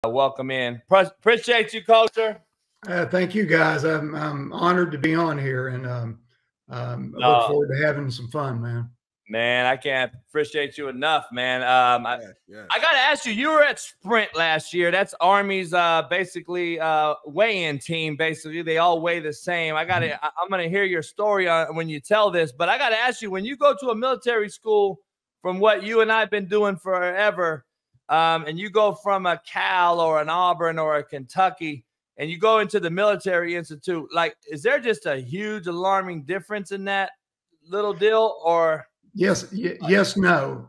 welcome in. Appreciate you, Coacher. Thank you, guys. I'm honored to be on here, and I look forward to having some fun, man. Man, I can't appreciate you enough, man. I got to ask you, you were at Sprint last year. That's Army's basically weigh-in team. Basically, they all weigh the same. I'm going to hear your story on when you tell this, but I got to ask you, when you go to a military school, from what you and I have been doing forever, and you go from a Cal or an Auburn or a Kentucky, and you go into the military institute, like, is there just a huge alarming difference in that little deal, or? Yes, no.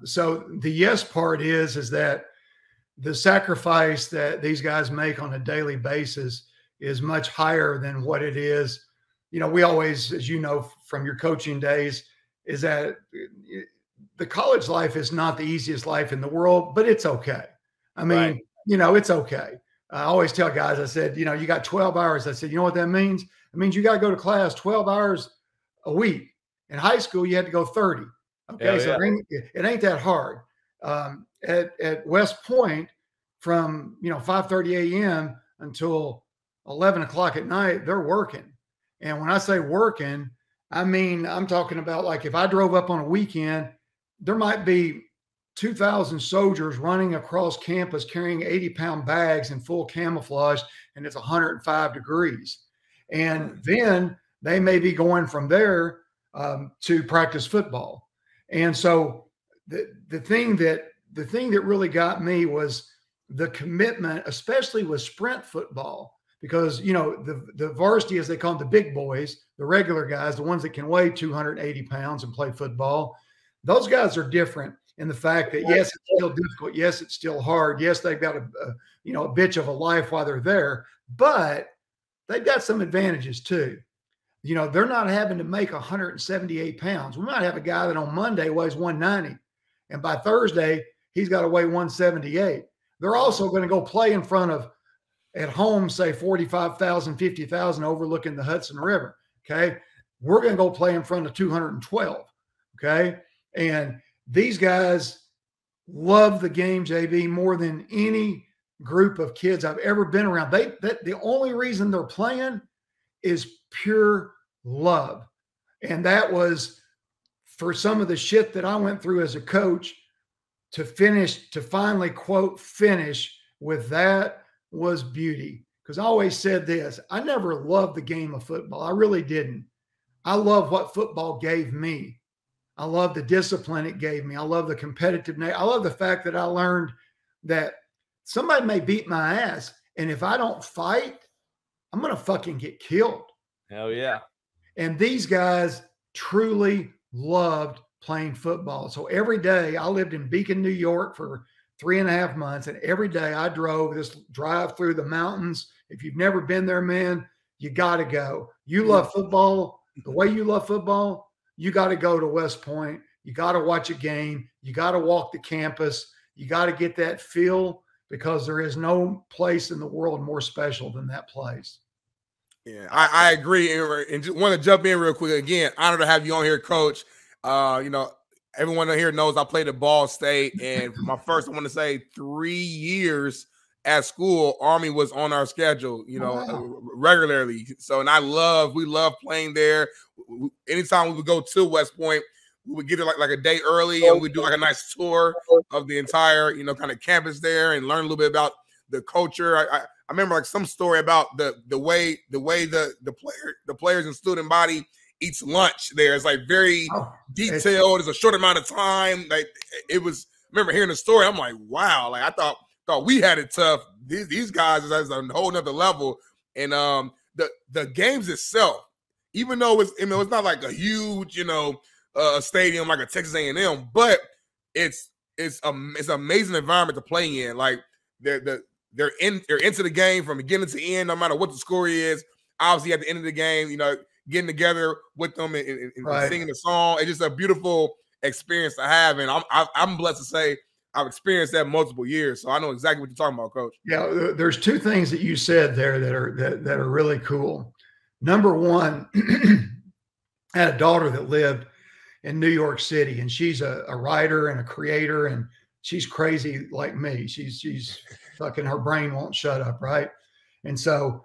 So the yes part is that the sacrifice that these guys make on a daily basis is much higher than what it is. You know, we always, as you know from your coaching days, is that the college life is not the easiest life in the world, but it's okay. I mean, right. You know, it's okay. I always tell guys, I said, you know, you got 12 hours. I said, you know what that means? It means you got to go to class 12 hours a week. In high school, you had to go 30. Okay, so it ain't that hard. At West Point, from 5:30 a.m. until 11 o'clock at night, they're working. And when I say working, I mean I'm talking about, like, if I drove up on a weekend, there might be 2,000 soldiers running across campus carrying 80-pound bags in full camouflage, and it's 105 degrees. And then they may be going from there to practice football. And so the thing that really got me was the commitment, especially with sprint football, because, you know, the varsity, as they call them, the big boys, the regular guys, the ones that can weigh 280 pounds and play football, those guys are different in the fact that, yes, it's still difficult. Yes, it's still hard. Yes, they've got a bitch of a life while they're there, but they've got some advantages too. You know, they're not having to make 178 pounds. We might have a guy that on Monday weighs 190, and by Thursday, he's got to weigh 178. They're also going to go play in front of, at home, say 45,000, 50,000 overlooking the Hudson River. Okay. We're going to go play in front of 212. Okay. And these guys love the game, JB, more than any group of kids I've ever been around. The only reason they're playing is pure love. And that was, for some of the shit that I went through as a coach, to finally, quote, finish with that was beauty. Because I always said this, I never loved the game of football. I really didn't. I love what football gave me. I love the discipline it gave me. I love the competitiveness. I love the fact that I learned that somebody may beat my ass, and if I don't fight, I'm going to fucking get killed. Hell yeah. And these guys truly loved playing football. So every day, I lived in Beacon, New York for 3.5 months. And every day I drove this drive through the mountains. If you've never been there, man, you got to go. You love football. The way you love football, you got to go to West Point. You got to watch a game. You got to walk the campus. You got to get that feel, because there is no place in the world more special than that place. Yeah, I agree. And just want to jump in real quick. Again, honor to have you on here, Coach. You know, everyone here knows I played at Ball State. And my first, I want to say, 3 years at school, Army was on our schedule, regularly. So, and we love playing there. Anytime we would go to West Point, we would get it like a day early, and we'd do like a nice tour of the entire, kind of campus there, and learn a little bit about the culture. I remember like some story about the way the players and student body eats lunch there. It's like very detailed. It's a short amount of time. Like it was. I remember hearing the story. I'm like, wow. Like I thought we had it tough. These guys is a whole nother level. And the games itself, even though it's not like a huge stadium like a Texas A&M, but it's an amazing environment to play in. Like they're into the game from beginning to end, no matter what the score is. Obviously, at the end of the game, getting together with them and right. Singing the song, it's just a beautiful experience to have. And I'm blessed to say I've experienced that multiple years, so I know exactly what you're talking about, Coach. Yeah, there's two things that you said there that are really cool. Number one, I had a daughter that lived in New York City, and she's a writer and a creator, and she's crazy like me. She's fucking, her brain won't shut up, right? And so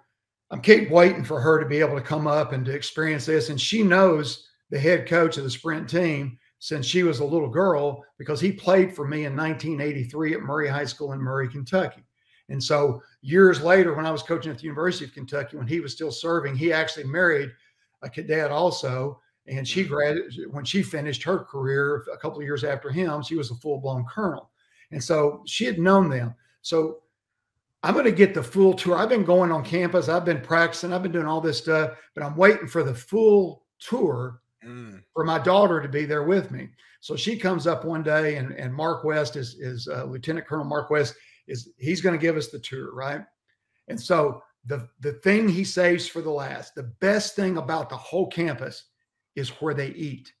I'm keep waiting for her to be able to come up and to experience this. And she knows the head coach of the sprint team since she was a little girl, because he played for me in 1983 at Murray High School in Murray, Kentucky. And so years later, when I was coaching at the University of Kentucky, when he was still serving, he actually married a cadet also. And she graduated when she finished her career a couple of years after him. She was a full-blown colonel. And so she had known them. So I'm going to get the full tour. I've been going on campus. I've been practicing. I've been doing all this stuff, but I'm waiting for the full tour for my daughter to be there with me. So she comes up one day, and Mark West is Lieutenant Colonel Mark West he's going to give us the tour, right? And so the thing he saves for the last, the best thing about the whole campus is where they eat.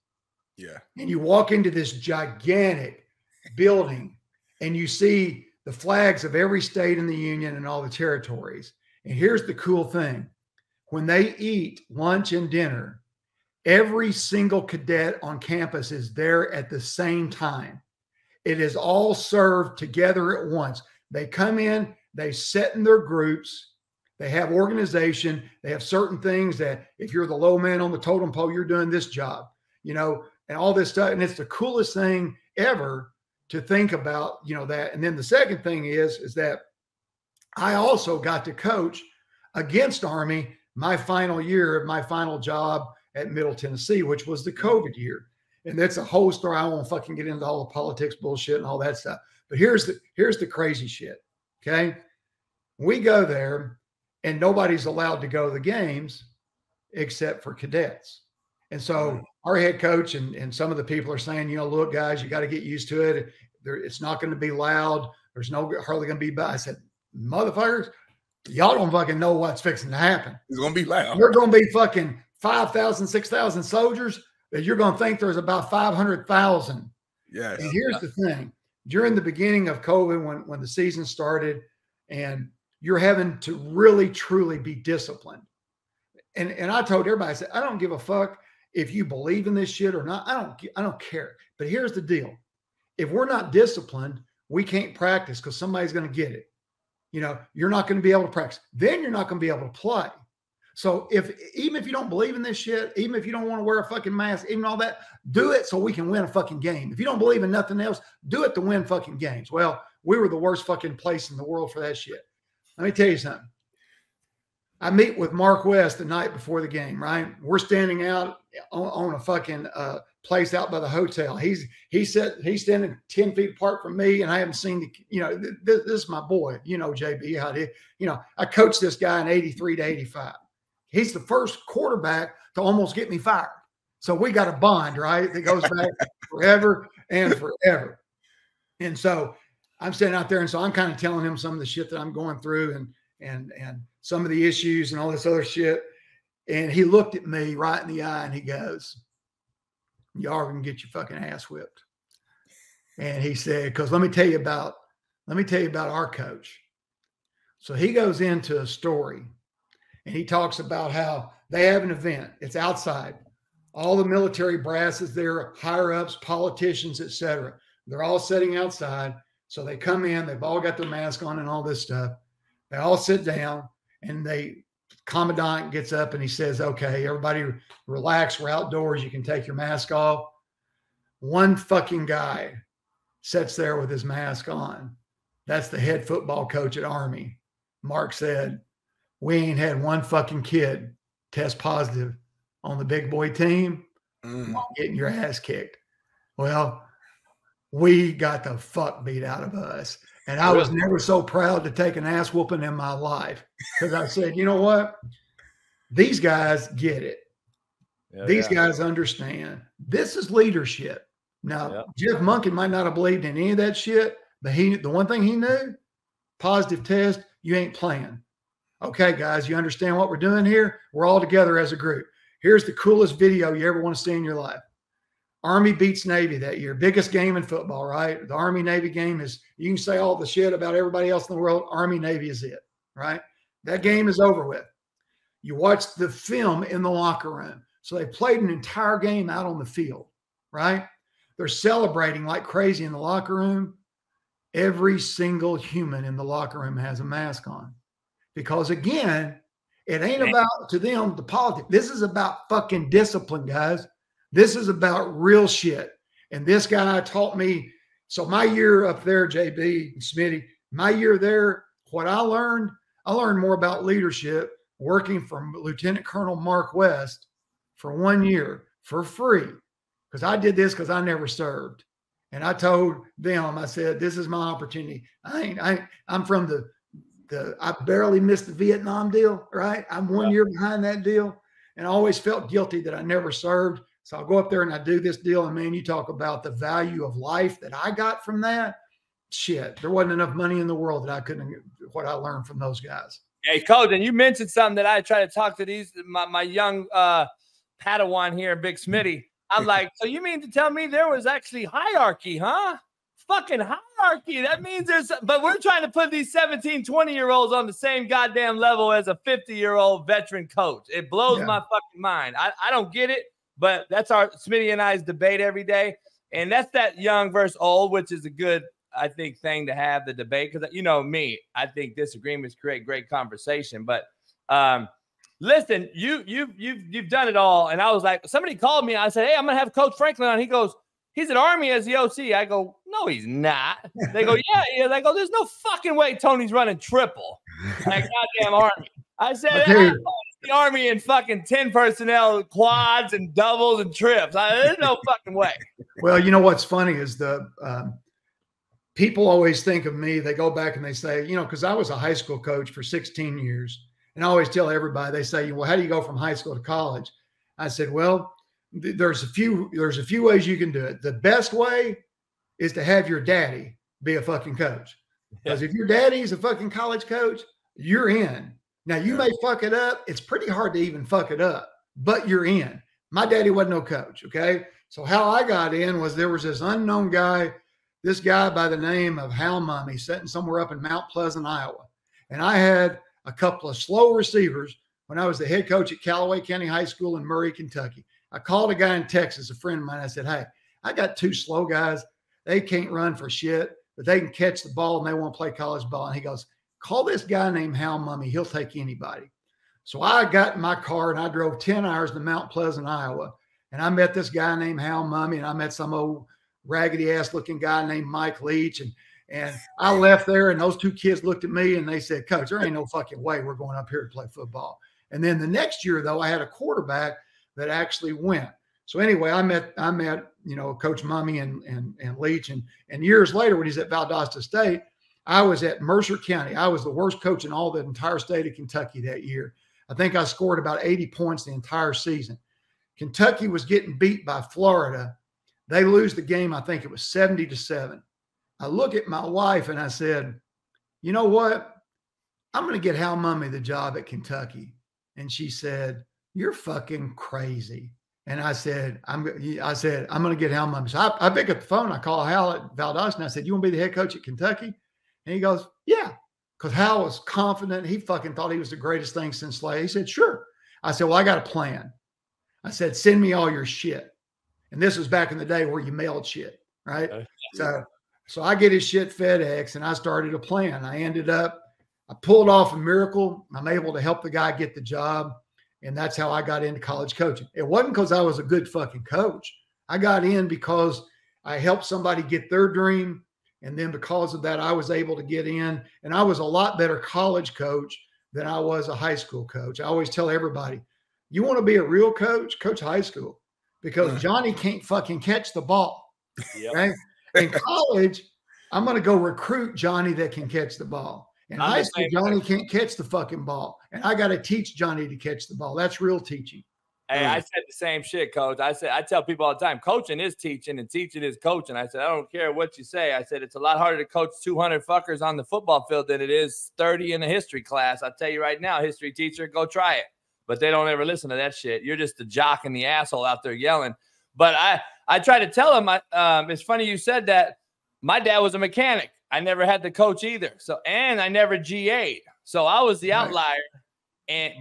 Yeah. And you walk into this gigantic building and you see the flags of every state in the union and all the territories. And here's the cool thing. When they eat lunch and dinner, every single cadet on campus is there at the same time. It is all served together at once. They come in, they sit in their groups, they have organization, they have certain things that if you're the low man on the totem pole, you're doing this job, you know, and all this stuff. And it's the coolest thing ever to think about, you know, that. And then the second thing is that I also got to coach against Army my final year of my final job at Middle Tennessee, which was the COVID year. And that's a whole story. I won't fucking get into all the politics bullshit and all that stuff. But here's the crazy shit. Okay. We go there and nobody's allowed to go to the games except for cadets. And so our head coach and some of the people are saying, you know, look, guys, you got to get used to it. It's not going to be loud. There's hardly going to be bad. I said, motherfuckers, y'all don't fucking know what's fixing to happen. It's going to be loud. There's going to be fucking 5,000, 6,000 soldiers that you're going to think there's about 500,000. Yes. And here's the thing. During the beginning of COVID, when the season started, and you're having to really, truly be disciplined. And I told everybody, I said, I don't give a fuck if you believe in this shit or not. I don't care. But here's the deal. If we're not disciplined, we can't practice because somebody's going to get it. You know, you're not going to be able to practice. Then you're not going to be able to play. So even if you don't believe in this shit, even if you don't want to wear a fucking mask, even all that, do it so we can win a fucking game. If you don't believe in nothing else, do it to win fucking games. Well, we were the worst fucking place in the world for that shit. Let me tell you something. I meet with Mark West the night before the game, right? We're standing out on a fucking place out by the hotel. He's standing 10 feet apart from me, and I haven't seen the, you know, this is my boy, you know, JB, how did, you know, I coached this guy in 83 to 85. He's the first quarterback to almost get me fired. So we got a bond, right? That goes back forever and forever. And so I'm standing out there, and so I'm kind of telling him some of the shit that I'm going through and some of the issues and all this other shit. And he looked at me right in the eye and he goes, y'all are going to get your fucking ass whipped. And he said, because let me tell you about our coach. So he goes into a story and he talks about how they have an event. It's outside. All the military brass is there, higher ups, politicians, etc. They're all sitting outside. So they come in, they've all got their mask on and all this stuff. They all sit down, and commandant gets up and he says, okay, everybody relax. We're outdoors. You can take your mask off. One fucking guy sits there with his mask on. That's the head football coach at Army. Mark said, we ain't had one fucking kid test positive on the big boy team getting your ass kicked. Well, we got the fuck beat out of us. And I was never so proud to take an ass whooping in my life, because I said, you know what? These guys get it. Yeah, these guys understand. This is leadership. Now, Jeff Monken might not have believed in any of that shit, but the one thing he knew, positive test, you ain't playing. Okay, guys, you understand what we're doing here? We're all together as a group. Here's the coolest video you ever want to see in your life. Army beats Navy that year. Biggest game in football, right? The Army-Navy game is, you can say all the shit about everybody else in the world. Army-Navy is it, right? That game is over with. You watch the film in the locker room. So they played an entire game out on the field, right? They're celebrating like crazy in the locker room. every single human in the locker room has a mask on. Because again, it ain't about, to them, the politics. This is about fucking discipline, guys. This is about real shit. And this guy taught me. So my year up there, JB and Smitty, my year there, what I learned more about leadership working for Lieutenant Colonel Mark West for 1 year for free. Because I did this because I never served. And I told them, I said, this is my opportunity. I'm from I barely missed the Vietnam deal, right? I'm 1 year behind that deal. And I always felt guilty that I never served. So I'll go up there and I do this deal. And man, you talk about the value of life that I got from that. Shit, there wasn't enough money in the world that I couldn't, what I learned from those guys. Hey, Coach, and you mentioned something that I try to talk to my young Padawan here, Big Smitty. I'm like, so you mean to tell me there was actually hierarchy, huh? Fucking hierarchy. That means but we're trying to put these 17, 20-year-olds on the same goddamn level as a 50-year-old veteran coach. It blows my fucking mind. I don't get it, but that's our Smitty and I's debate every day. And that's that young versus old, which is a good, I think, thing to have the debate. Because you know me, I think disagreements create great conversation. But listen, you've done it all. And I was like, somebody called me. I said, hey, I'm gonna have Coach Franklin on. He goes, he's at Army as the OC. I go, no, he's not. They go, yeah, he is. I go, there's no fucking way Tony's running triple like goddamn Army. I said, the Army in fucking 10 personnel, quads and doubles and trips. There's no fucking way. Well, you know what's funny is people always think of me. They go back and they say, you know, because I was a high school coach for 16 years. And I always tell everybody, they say, well, how do you go from high school to college? I said, well, there's a few ways you can do it. The best way is to have your daddy be a fucking coach. Because if your daddy's a fucking college coach, you're in. Now, you may fuck it up. It's pretty hard to even fuck it up, but you're in. My daddy wasn't no coach, okay? So how I got in was there was this unknown guy, this guy by the name of Hal Mummy, sitting somewhere up in Mount Pleasant, Iowa. And I had a couple of slow receivers when I was the head coach at Callaway County High School in Murray, Kentucky. I called a guy in Texas, a friend of mine. I said, hey, I got two slow guys. They can't run for shit, but they can catch the ball and they want to play college ball. And he goes, call this guy named Hal Mummy. He'll take anybody. So I got in my car and I drove 10 hours to Mount Pleasant, Iowa. And I met this guy named Hal Mummy, and I met some old raggedy ass looking guy named Mike Leach. And I left there, and those two kids looked at me and they said, Coach, there ain't no fucking way we're going up here to play football. And then the next year, though, I had a quarterback that actually went. So anyway, I met, you know, Coach Mummy and Leach. And years later, when he's at Valdosta State, I was at Mercer County. I was the worst coach in all the entire state of Kentucky that year. I think I scored about 80 points the entire season. Kentucky was getting beat by Florida. They lose the game. I think it was 70-7. I look at my wife and I said, you know what? I'm going to get Hal Mummy the job at Kentucky. And she said, you're fucking crazy. And I said, I'm going to get Hal Mummy. So I pick up the phone. I call Hal at Valdosta and I said, you want to be the head coach at Kentucky? And he goes, yeah. Because Hal was confident. He fucking thought he was the greatest thing since Slay. He said, sure. I said, well, I got a plan. I said, send me all your shit. And this was back in the day where you mailed shit, right? So I get his shit FedEx and I started a plan. I pulled off a miracle. I'm able to help the guy get the job. And that's how I got into college coaching. It wasn't because I was a good fucking coach. I got in because I helped somebody get their dream. And then because of that, I was able to get in. And I was a lot better college coach than I was a high school coach. I always tell everybody, you want to be a real coach, coach high school. Because Johnny can't fucking catch the ball. Yep. Right? In college, I'm going to go recruit Johnny that can catch the ball. In high school, Johnny can't catch the fucking ball. And I got to teach Johnny to catch the ball. That's real teaching. Hey, I said the same shit, Coach. I tell people all the time, coaching is teaching and teaching is coaching. I said, I don't care what you say. I said, it's a lot harder to coach 200 fuckers on the football field than it is 30 in a history class. I'll tell you right now, history teacher, go try it. But they don't ever listen to that shit. You're just the jock and the asshole out there yelling. But I try to tell him, it's funny you said that. My dad was a mechanic. I never had to coach either. And I never GA'd. So I was the outlier.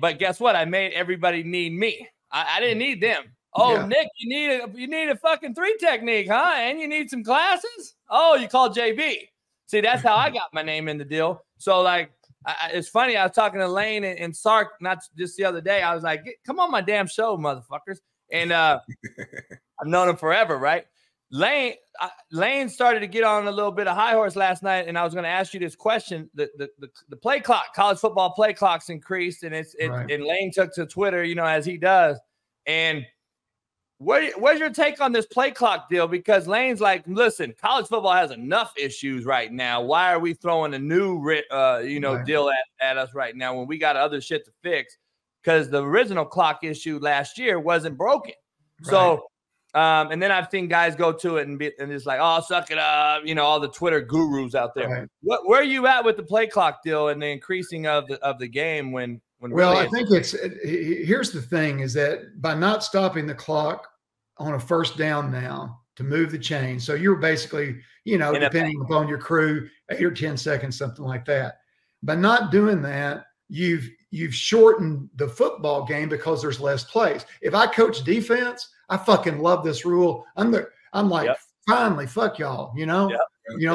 But guess what? I made everybody need me. I didn't need them. Oh, yeah. Nick, you need a fucking 3 technique, huh? And you need some classes? Oh, you call JB. See, that's how I got my name in the deal. So, like, it's funny. I was talking to Lane and Sark not just the other day. I was like, come on my damn show, motherfuckers. And I've known him forever, right? Lane started to get on a little bit of high horse last night, and I was going to ask you this question. The play clock, college football play clocks increased, and and Lane took to Twitter, as he does. And where's your take on this play clock deal? Because Lane's like, listen, college football has enough issues right now. Why are we throwing a new deal at us right now when we got other shit to fix? Because the original clock issue last year wasn't broken. Right. So and then I've seen guys go to it and it's like, oh, suck it up, all the Twitter gurus out there. Right. Where are you at with the play clock deal and the increasing of the game when well, I think here's the thing is that by not stopping the clock on a first down now to move the chain, so you're basically, depending upon your crew, 8 or 10 seconds, something like that. By not doing that, you've shortened the football game because there's less plays. If I coach defense, I fucking love this rule. I'm like, finally, fuck y'all,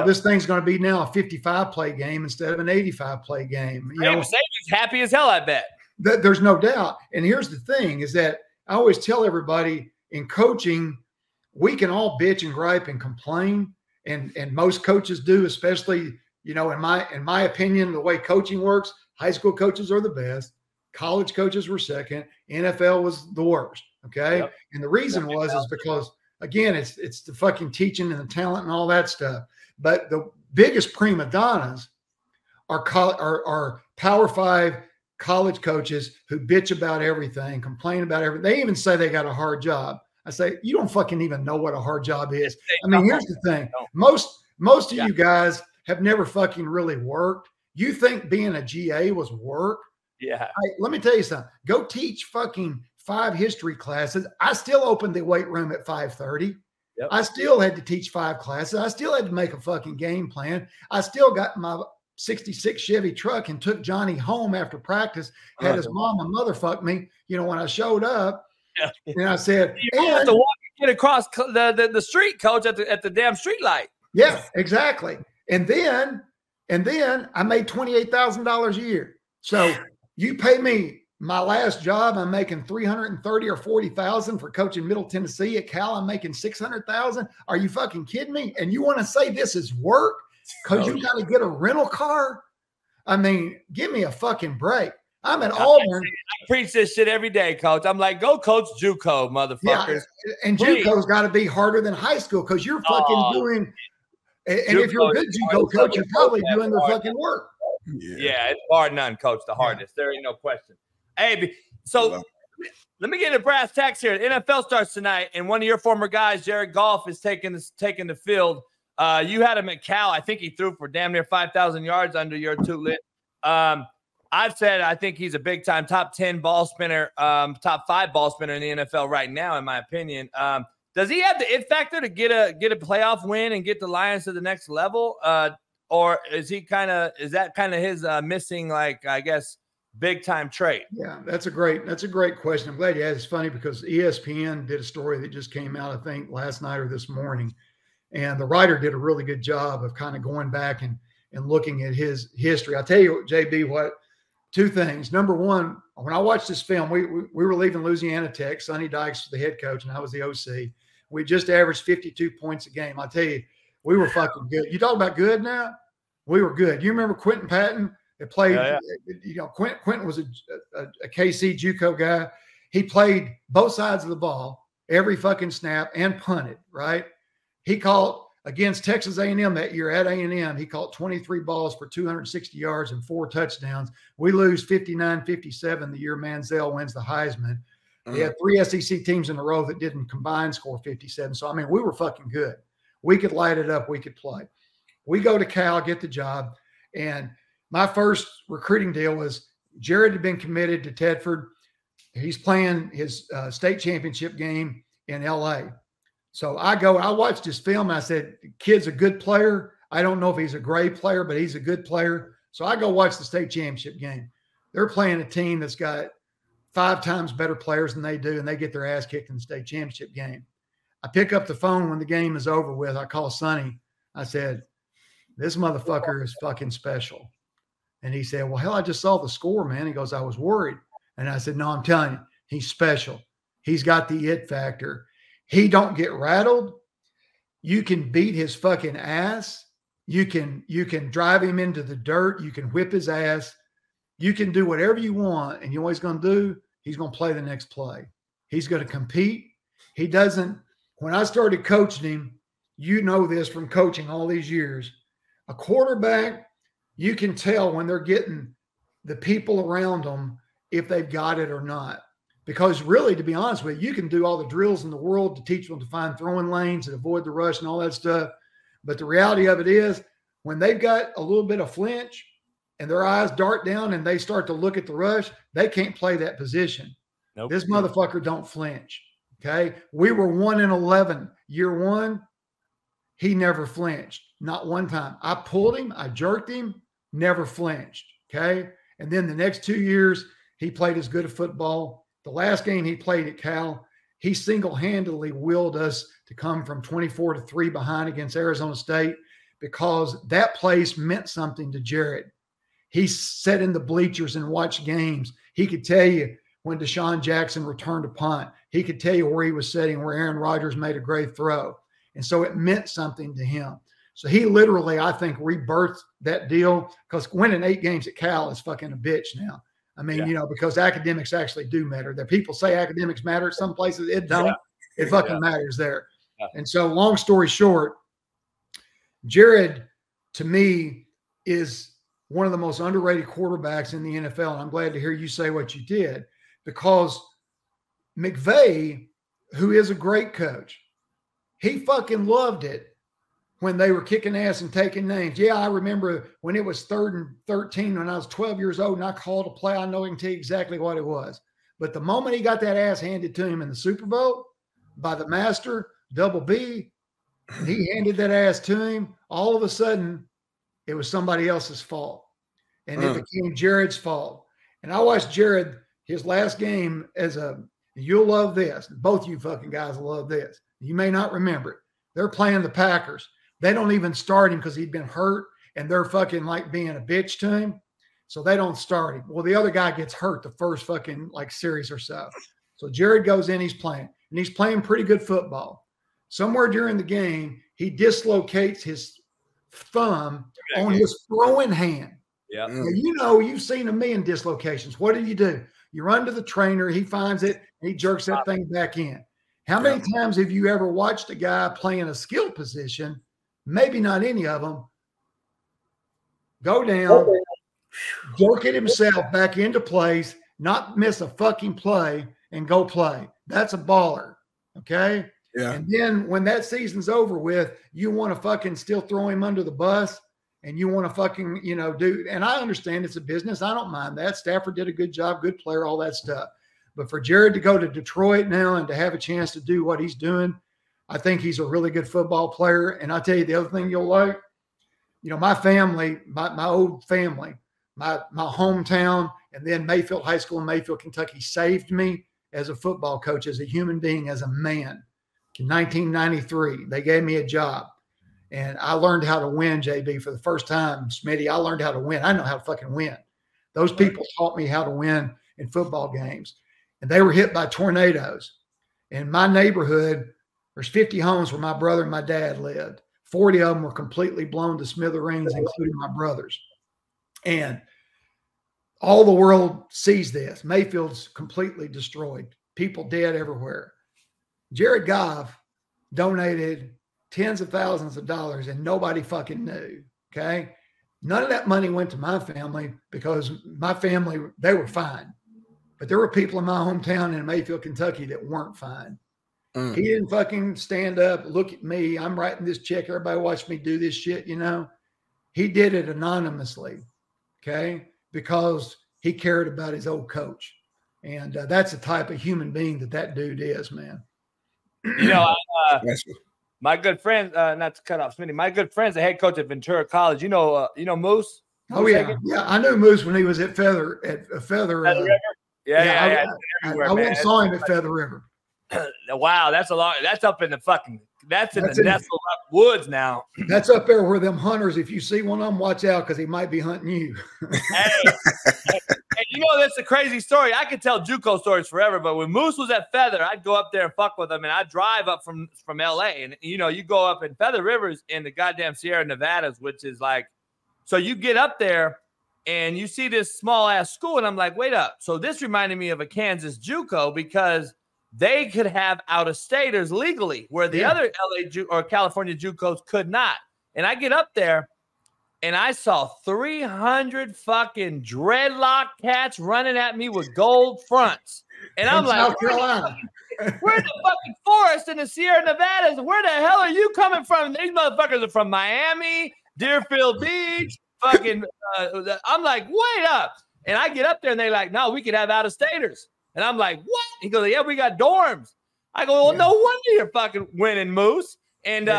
this thing's going to be now a 55-play game instead of an 85-play game. Saban's happy as hell, I bet. There's no doubt. And here's the thing is that I always tell everybody in coaching, we can all bitch and gripe and complain, and most coaches do, especially, in my opinion, the way coaching works, high school coaches are the best. College coaches were second. NFL was the worst. Okay. Yep. And the reason is because, again, it's the fucking teaching and the talent and all that stuff. But the biggest prima donnas are Power 5 college coaches who bitch about everything, complain about everything. They even say they got a hard job. I say, you don't fucking even know what a hard job is. I mean, here's the thing. Most of you guys have never fucking really worked. You think being a GA was work? Yeah. Let me tell you something. Go teach fucking 5 history classes. I still opened the weight room at 5:30. Yep. I still had to teach 5 classes. I still had to make a fucking game plan. I still got my 66 Chevy truck and took Johnny home after practice, had his mom and motherfuck me, when I showed up. Yeah. And I said, you have to walk and get across the street, coach, at the damn street light. Yeah, exactly. And then I made $28,000 a year. So you pay me my last job, I'm making $330,000 or $40,000 for coaching Middle Tennessee. At Cal, I'm making $600,000. Are you fucking kidding me? And you want to say this is work because you got to get a rental car? I mean, give me a fucking break. I'm at Auburn. I preach this shit every day, coach. I'm like, go coach JUCO, motherfuckers. Yeah, and JUCO's got to be harder than high school because you're fucking doing. And JUCO, if you're a good JUCO coach, you're probably doing the fucking work. Yeah, it's bar none, coach. The hardest. There ain't no question. Hey, so let me get into brass tacks here. The NFL starts tonight, and one of your former guys, Jarod Goff, is taking the field. You had him at Cal. I think he threw for damn near 5,000 yards under your tutelage. I've said I think he's a big-time top 10 ball spinner, top 5 ball spinner in the NFL right now, in my opinion. Does he have the it factor to get a playoff win and get the Lions to the next level? Or is that kind of his missing, like, I guess, big-time trait? Yeah, that's a great question. I'm glad you asked. It's funny because ESPN did a story that just came out, I think, last night or this morning. And the writer did a really good job of kind of going back and looking at his history. I'll tell you, JB, two things. Number one, when I watched this film, we were leaving Louisiana Tech. Sonny Dykes was the head coach, and I was the OC. We just averaged 52 points a game. I'll tell you, we were fucking good. You talk about good now? We were good. You remember Quentin Patton? That played, Quentin was a KC JUCO guy. He played both sides of the ball, every fucking snap, and punted, right? He caught against Texas A&M that year at A&M. He caught 23 balls for 260 yards and 4 touchdowns. We lose 59-57 the year Manziel wins the Heisman. They had 3 SEC teams in a row that didn't combine score 57. So, I mean, we were fucking good. We could light it up. We could play. We go to Cal, get the job. And my first recruiting deal was Jarod had been committed to Tedford. He's playing his state championship game in LA. So I watched his film. And I said, kid's a good player. I don't know if he's a great player, but he's a good player. So I go watch the state championship game. They're playing a team that's got 5 times better players than they do, and they get their ass kicked in the state championship game. I pick up the phone when the game is over with. I call Sonny. I said, This motherfucker is fucking special. And he said, well, hell, I just saw the score, man. He goes, I was worried. And I said, no, I'm telling you, he's special. He's got the it factor. He don't get rattled. You can beat his fucking ass. You can drive him into the dirt. You can whip his ass. You can do whatever you want. And you know what he's going to do? He's going to play the next play. He's going to compete. He doesn't. When I started coaching him, you know this from coaching all these years, a quarterback, you can tell when they're getting the people around them if they've got it or not. Because really, to be honest with you, you can do all the drills in the world to teach them to find throwing lanes and avoid the rush and all that stuff. But the reality of it is when they've got a little bit of flinch and their eyes dart down and they start to look at the rush, they can't play that position. Nope. This motherfucker don't flinch. Okay. We were 1-11 year one. He never flinched. Not one time. I pulled him. I jerked him. Never flinched. Okay. And then the next 2 years, he played as good a football. The last game he played at Cal, he single-handedly willed us to come from 24-3 behind against Arizona State because that place meant something to Jarod. He sat in the bleachers and watched games. He could tell you when Deshaun Jackson returned a punt. He could tell you where he was sitting, where Aaron Rodgers made a great throw. And so it meant something to him. So he literally, I think, rebirthed that deal because winning 8 games at Cal is fucking a bitch now. I mean, you know, because academics actually do matter. That people say academics matter at some places. It don't. Yeah. It fucking matters there. Yeah. And so long story short, Jarod, to me, is one of the most underrated quarterbacks in the NFL. And I'm glad to hear you say what you did because McVay, who is a great coach, he fucking loved it when they were kicking ass and taking names. Yeah, I remember when it was 3rd and 13 when I was 12 years old and I called a play. I know I can tell you exactly what it was. But the moment he got that ass handed to him in the Super Bowl by the master, Double B, and he handed that ass to him, all of a sudden it was somebody else's fault. And it became Jarod's fault. And I watched Jarod, his last game you'll love this. Both you fucking guys will love this. You may not remember it. They're playing the Packers. They don't even start him because he'd been hurt and they're fucking like being a bitch to him. So they don't start him. Well, the other guy gets hurt the first fucking like series or so. So Jarod goes in, he's playing and he's playing pretty good football. Somewhere during the game, he dislocates his thumb on his throwing hand. Yeah. Now, you know, you've seen a million dislocations. What do? You run to the trainer, he finds it, and he jerks that thing back in. How many times have you ever watched a guy playing a skill position, maybe not any of them, go down, jerk it himself back into place, not miss a fucking play, and go play? That's a baller, okay? Yeah. And then when that season's over with, you want to fucking still throw him under the bus, and you want to fucking, you know, do – and I understand it's a business. I don't mind that. Stafford did a good job, good player, all that stuff. But for Jarod to go to Detroit now and to have a chance to do what he's doing, I think he's a really good football player. And I'll tell you the other thing you'll like, you know, my family, my old family, my hometown, and then Mayfield High School in Mayfield, Kentucky, saved me as a football coach, as a human being, as a man. In 1993, they gave me a job. And I learned how to win, JB, for the first time. Smitty, I learned how to win. I know how to fucking win. Those people taught me how to win in football games. And they were hit by tornadoes. In my neighborhood, there's 50 homes where my brother and my dad lived. 40 of them were completely blown to smithereens, including my brothers. And all the world sees this. Mayfield's completely destroyed. People dead everywhere. Jarod Goff donated tens of thousands of dollars and nobody fucking knew, okay? None of that money went to my family because my family, they were fine. But there were people in my hometown in Mayfield, Kentucky that weren't fine. He didn't fucking stand up, look at me. I'm writing this check. Everybody watch me do this shit, you know. He did it anonymously, okay, because he cared about his old coach. And that's the type of human being that dude is, man. You know, my good friend, not to cut off Smitty, my good friend's the head coach at Ventura College. You know Moose? Oh, yeah. Yeah, I knew Moose when he was at Feather River. I went and saw him at Feather River. Wow, that's a lot. That's up in the fucking that's in the nestled up woods now. That's up there where them hunters, if you see one of them, watch out because he might be hunting you. Hey, and you know, that's a crazy story. I could tell JUCO stories forever, but when Moose was at Feather, I'd go up there and fuck with him, and I'd drive up from LA. And, you know, you go up in Feather Rivers in the goddamn Sierra Nevadas, which is like, so you get up there and you see this small ass school, and I'm like, wait up. So this reminded me of a Kansas JUCO because they could have out-of-staters legally where the other LA or California JUCOs could not. And I get up there, and I saw 300 fucking dreadlock cats running at me with gold fronts. And I'm like, South Carolina. We're in the fucking forest in the Sierra Nevadas. Where the hell are you coming from? These motherfuckers are from Miami, Deerfield Beach, fucking. I'm like, wait up. And I get up there, and they're like, no, we could have out-of-staters. And I'm like, what? He goes, yeah, we got dorms. I go, well, no wonder you're fucking winning, Moose. And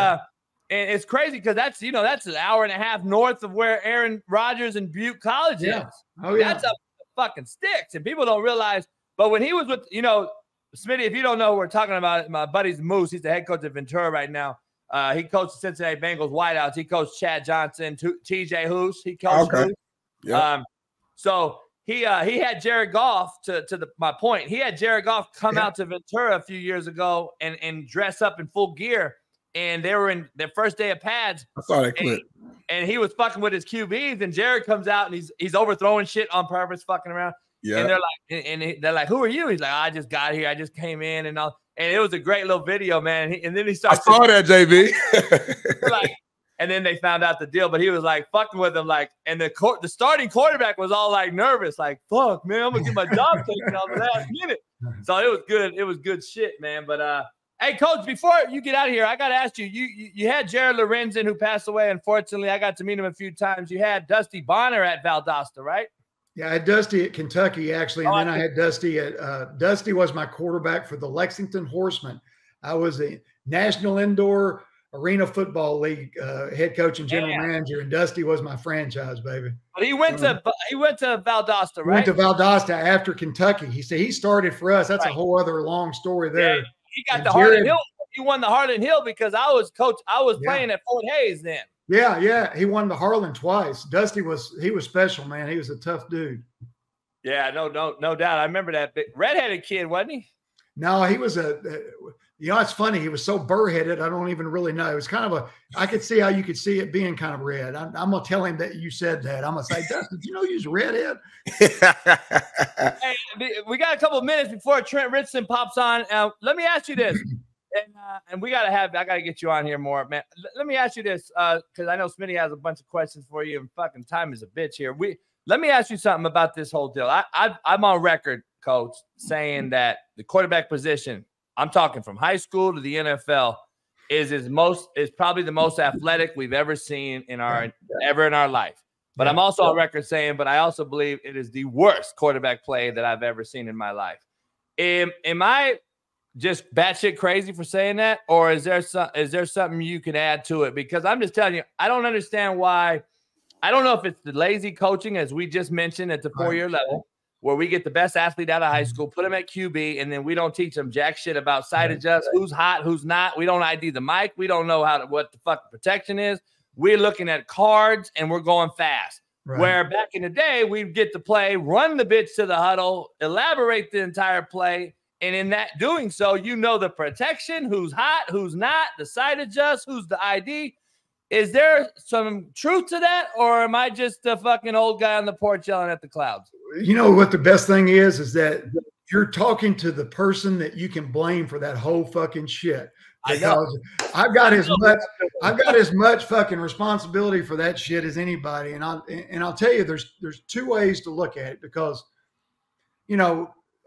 it's crazy because that's an hour and a half north of where Aaron Rodgers and Butte College is. Oh, yeah. That's up the fucking sticks. And people don't realize. But when he was with, Smitty, if you don't know, we're talking about my buddy's Moose. He's the head coach of Ventura right now. He coached the Cincinnati Bengals wideouts. He coached Chad Johnson, TJ Hoos. He coached Hoos. Yeah. So he had Jarod Goff my point. He had Jarod Goff come out to Ventura a few years ago and dress up in full gear. And they were in their first day of pads. I saw that clip. And he was fucking with his QBs. And Jarod comes out and he's overthrowing shit on purpose, fucking around. Yeah. And they're like, who are you? He's like, I just got here. I just came in and all. And it was a great little video, man. And then he starts. I saw that, JB. And then they found out the deal, but he was like fucking with them, like, and the starting quarterback was all like nervous, like, fuck, man, I'm gonna get my job taken on the last minute. So it was good. It was good shit, man. But hey, Coach, before you get out of here, I gotta ask you. You had Jared Lorenzen, who passed away. Unfortunately, I got to meet him a few times. You had Dusty Bonner at Valdosta, right? Yeah, I had Dusty at Kentucky, actually, and then I had Dusty at Dusty was my quarterback for the Lexington Horsemen. I was a National Indoor Arena Football League head coach and general manager, and Dusty was my franchise, baby. But he went to Valdosta, right? He went to Valdosta after Kentucky. He said he started for us. That's a whole other long story there. Yeah, he got the Harlan Hill. He won the Harlan Hill because I was playing at Fort Hays then. Yeah. He won the Harlan twice. Dusty was special, man. He was a tough dude. Yeah, no doubt. I remember that big redheaded kid, wasn't he? No, he was it's funny. He was so burr-headed. I don't even really know. It was kind of I could see how you could see it being kind of red. I'm going to tell him that you said that. I'm going to say, Dustin, did you know he was a redhead? Hey, we got a couple of minutes before Trent Richardson pops on. Let me ask you this. And I got to get you on here more, man. Let me ask you this, because I know Smitty has a bunch of questions for you, and fucking time is a bitch here. Let me ask you something about this whole deal. I'm on record, Coach, saying that the quarterback position, I'm talking from high school to the NFL, is probably the most athletic we've ever seen in our life. But I'm also on record saying, but I also believe it is the worst quarterback play that I've ever seen in my life. Am I just batshit crazy for saying that, or is there something you can add to it? Because I'm just telling you, I don't understand why. I don't know if it's the lazy coaching, as we just mentioned, at the 4-year level, where we get the best athlete out of high school, put him at QB, and then we don't teach them jack shit about side adjust, who's hot, who's not. We don't ID the mic. We don't know what the fuck protection is. We're looking at cards and we're going fast. Right. Where back in the day, we'd get to play, run the bitch to the huddle, elaborate the entire play. And in that doing so, the protection, who's hot, who's not, the side adjust, who's the ID. Is there some truth to that, or am I just a fucking old guy on the porch yelling at the clouds? You know what the best thing is that you're talking to the person that you can blame for that whole fucking shit. Because I've got as much fucking responsibility for that shit as anybody. And I'll tell you, there's two ways to look at it, because,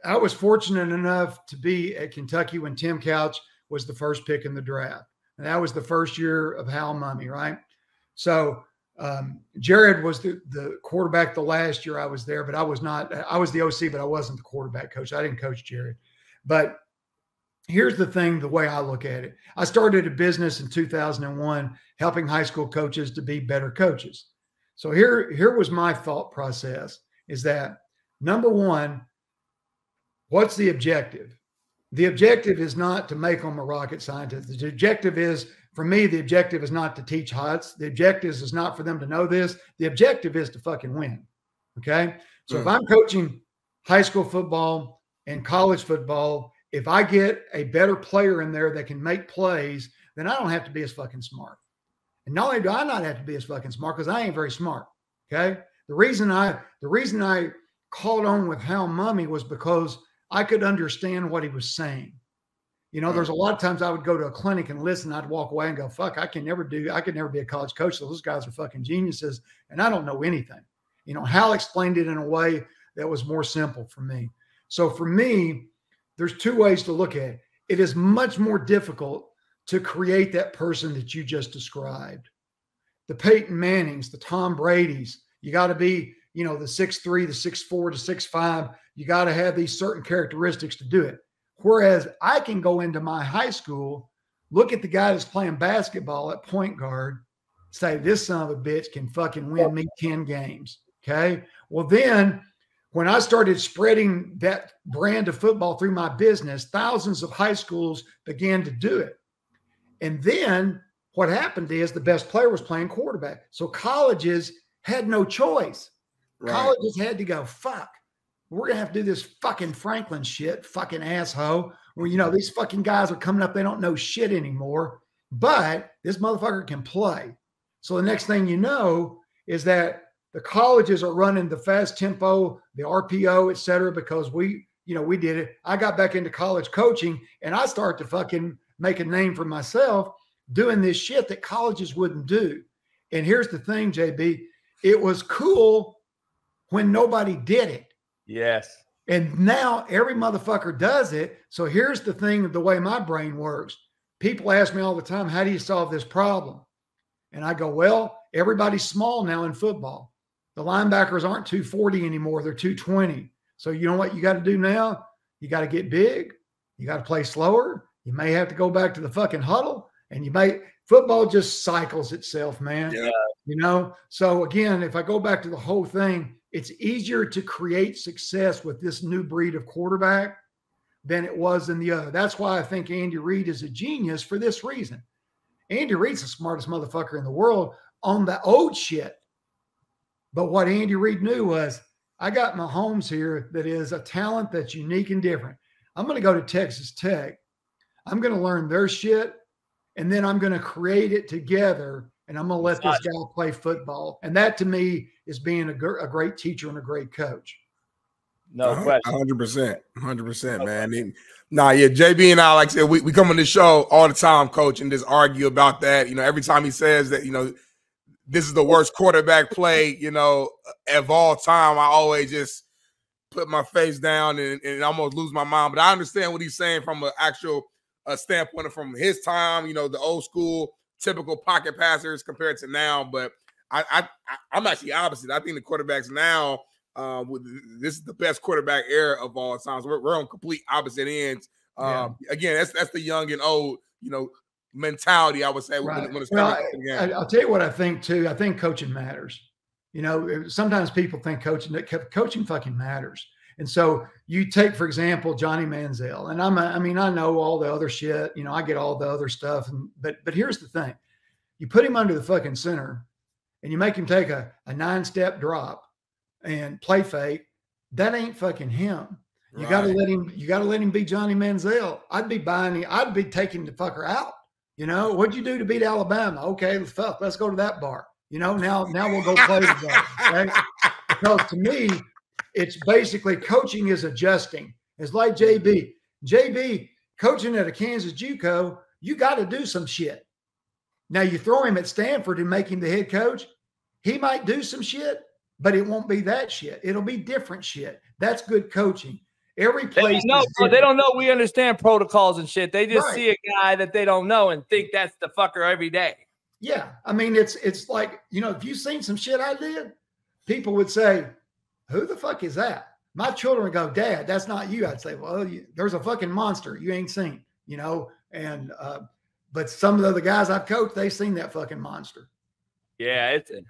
I was fortunate enough to be at Kentucky when Tim Couch was the first pick in the draft. And that was the first year of Hal Mummy, right? So Jared was the quarterback the last year I was there, but I was not. I was the OC, but I wasn't the quarterback coach. I didn't coach Jared. But here's the thing, the way I look at it. I started a business in 2001 helping high school coaches to be better coaches. So here was my thought process, is that, number one, what's the objective? The objective is not to make them a rocket scientist. The objective is, for me, the objective is not to teach HUTs. The objective is not for them to know this. The objective is to fucking win. Okay. So if I'm coaching high school football and college football, if I get a better player in there that can make plays, then I don't have to be as fucking smart. And not only do I not have to be as fucking smart, because I ain't very smart. Okay. The reason I called on with Hal Mummy was because I could understand what he was saying. You know, there's a lot of times I would go to a clinic and listen. I'd walk away and go, fuck, I could never be a college coach. So those guys are fucking geniuses and I don't know anything. You know, Hal explained it in a way that was more simple for me. So for me, there's two ways to look at it. It is much more difficult to create that person that you just described. The Peyton Mannings, the Tom Bradys, you got to be, you know, the 6'3", the 6'4", the 6'5". You got to have these certain characteristics to do it. Whereas I can go into my high school, look at the guy that's playing basketball at point guard, say, this son of a bitch can fucking win me 10 games. Okay. Well, then when I started spreading that brand of football through my business, thousands of high schools began to do it. And then what happened is the best player was playing quarterback. So colleges had no choice. Right. Colleges had to go, fuck, we're going to have to do this fucking Franklin shit, fucking asshole. Well, you know, these fucking guys are coming up. They don't know shit anymore, but this motherfucker can play. So the next thing you know is that the colleges are running the fast tempo, the RPO, et cetera, because we did it. I got back into college coaching and I started to fucking make a name for myself doing this shit that colleges wouldn't do. And here's the thing, JB, it was cool when nobody did it. Yes. And now every motherfucker does it. So here's the thing, the way my brain works. People ask me all the time, how do you solve this problem? And I go, well, everybody's small now in football. The linebackers aren't 240 anymore. They're 220. So you know what you got to do now? You got to get big. You got to play slower. You may have to go back to the fucking huddle. And football just cycles itself, man. Yeah. You know? So again, if I go back to the whole thing, it's easier to create success with this new breed of quarterback than it was in the other. That's why I think Andy Reid is a genius for this reason. Andy Reid's the smartest motherfucker in the world on the old shit. But what Andy Reid knew was, I got Mahomes here that is a talent that's unique and different. I'm going to go to Texas Tech. I'm going to learn their shit, and then I'm going to create it together, and I'm going to let this guy play football. And that, to me, is being a great teacher and a great coach. No question. 100%, man. JB and I, like I said, we come on this show all the time, coach, and just argue about that. You know, every time he says that, you know, this is the worst quarterback play, you know, of all time, I always just put my face down and almost lose my mind. But I understand what he's saying from an actual standpoint from his time, you know, the old school typical pocket passers compared to now. But I'm actually opposite. I think the quarterbacks now, this is the best quarterback era of all time. So we're on complete opposite ends. Again, that's the young and old, you know, mentality, I would say. Right. When it's I'll tell you what I think too. I think coaching matters. You know, sometimes people think coaching fucking matters. And so you take, for example, Johnny Manziel, and I know all the other shit. You know, I get all the other stuff. But here's the thing: you put him under the fucking center, and you make him take a 9-step drop and play fake. That ain't fucking him. Right. You gotta let him be Johnny Manziel. I'd be taking the fucker out. You know, what'd you do to beat Alabama? Okay, let's go to that bar. You know, now we'll go play together. Okay? Because to me, it's basically coaching is adjusting. It's like JB coaching at a Kansas JUCO, you got to do some shit. Now you throw him at Stanford and make him the head coach. He might do some shit, but it won't be that shit. It'll be different shit. That's good coaching. Every place they don't know we understand protocols and shit. They just see a guy that they don't know and think that's the fucker every day. Yeah. I mean, it's like, you know, if you've seen some shit I did, people would say, who the fuck is that? My children would go, Dad, that's not you. I'd say, well, there's a fucking monster you ain't seen, you know? And, but some of the other guys I've coached, they've seen that fucking monster. Yeah. This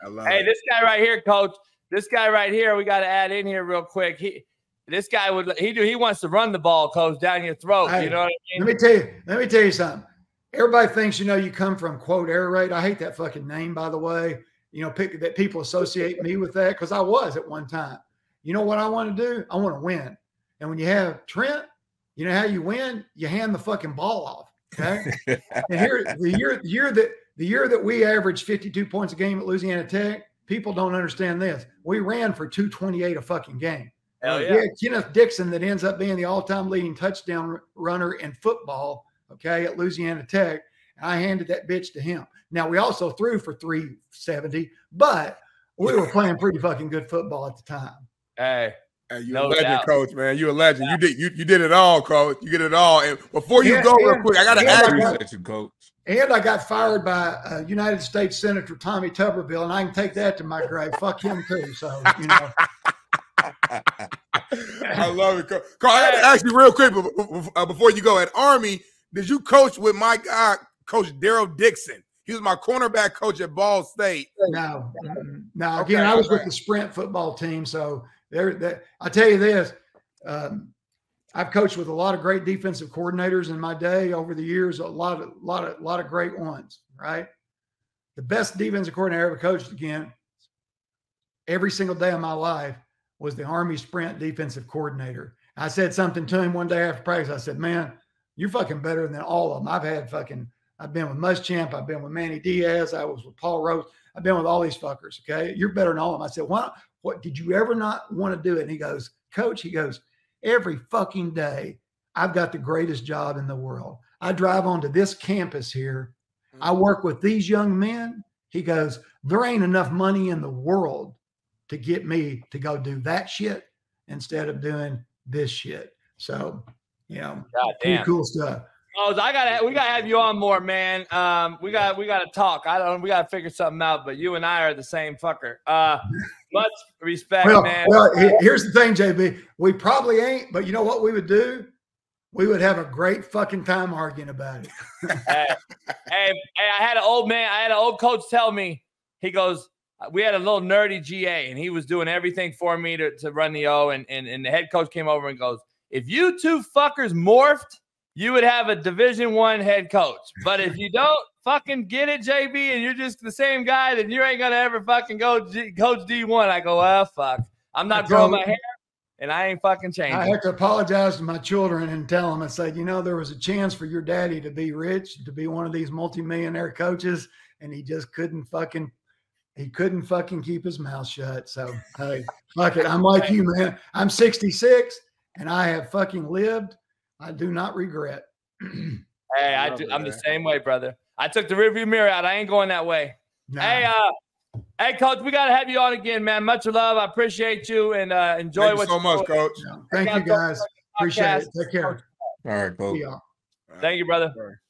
guy right here, coach, this guy right here, we got to add in here real quick. This guy he wants to run the ball, coach, down your throat. Hey, you know what I mean? Let me tell you something. Everybody thinks, you come from quote air raid. I hate that fucking name, by the way. That people associate me with that because I was at one time. You know what I want to do? I want to win. And when you have Trent, you know how you win? You hand the fucking ball off. Okay. And here, the year that we averaged 52 points a game at Louisiana Tech, people don't understand this. We ran for 228 a fucking game. Hell yeah. We had Kenneth Dixon that ends up being the all-time leading touchdown runner in football, okay, at Louisiana Tech. And I handed that bitch to him. Now, we also threw for 370, but we were playing pretty fucking good football at the time. Hey, you're a legend, coach, man. You're a legend. You did it all, coach. You did it all. And before you go real quick, I got to ask you, coach. And I got fired by United States Senator Tommy Tuberville, and I can take that to my grave. Fuck him, too. So, I love it, coach. I got to ask you real quick before you go. At Army, did you coach with my guy, Coach Daryl Dixon? He was my cornerback coach at Ball State. No. Again, I was with the sprint football team. So I'll tell you this. I've coached with a lot of great defensive coordinators in my day over the years. A lot of great ones, right? The best defensive coordinator I ever coached, again, every single day of my life, was the Army sprint defensive coordinator. I said something to him one day after practice. I said, man, you're fucking better than all of them. I've been with Muschamp. I've been with Manny Diaz. I was with Paul Rose. I've been with all these fuckers. Okay. You're better than all of them. I said, what did you ever not want to do it? And he goes, Coach, every fucking day, I've got the greatest job in the world. I drive onto this campus here. I work with these young men. He goes, there ain't enough money in the world to get me to go do that shit instead of doing this shit. So, pretty cool stuff. Oh, we gotta have you on more, man. We gotta talk. We gotta figure something out. But you and I are the same fucker. Much respect, man. Well, here's the thing, JB. We probably ain't, but you know what we would do? We would have a great fucking time arguing about it. hey, I had an old coach tell me. He goes, we had a little nerdy GA, and he was doing everything for me to run the O. And the head coach came over and goes, if you two fuckers morphed, you would have a Division I head coach. But if you don't fucking get it, JB, and you're just the same guy, then you ain't going to ever fucking go coach D1. I go, well, fuck. I'm not growing my hair, and I ain't fucking changing. I have to apologize to my children and tell them, I said, there was a chance for your daddy to be rich, to be one of these multimillionaire coaches, and he just couldn't fucking keep his mouth shut. So, hey, fuck it. I'm like you, man. I'm 66, and I have fucking lived. I do not regret. Hey, I'm the same way, brother. I took the rearview mirror out. I ain't going that way. Nah. Hey, Coach, we got to have you on again, man. Much love. I appreciate you, and enjoy what you're doing. Thank you so much, Coach. Thank you, guys. Appreciate it. Take care. All right, Coach. Thank you, brother.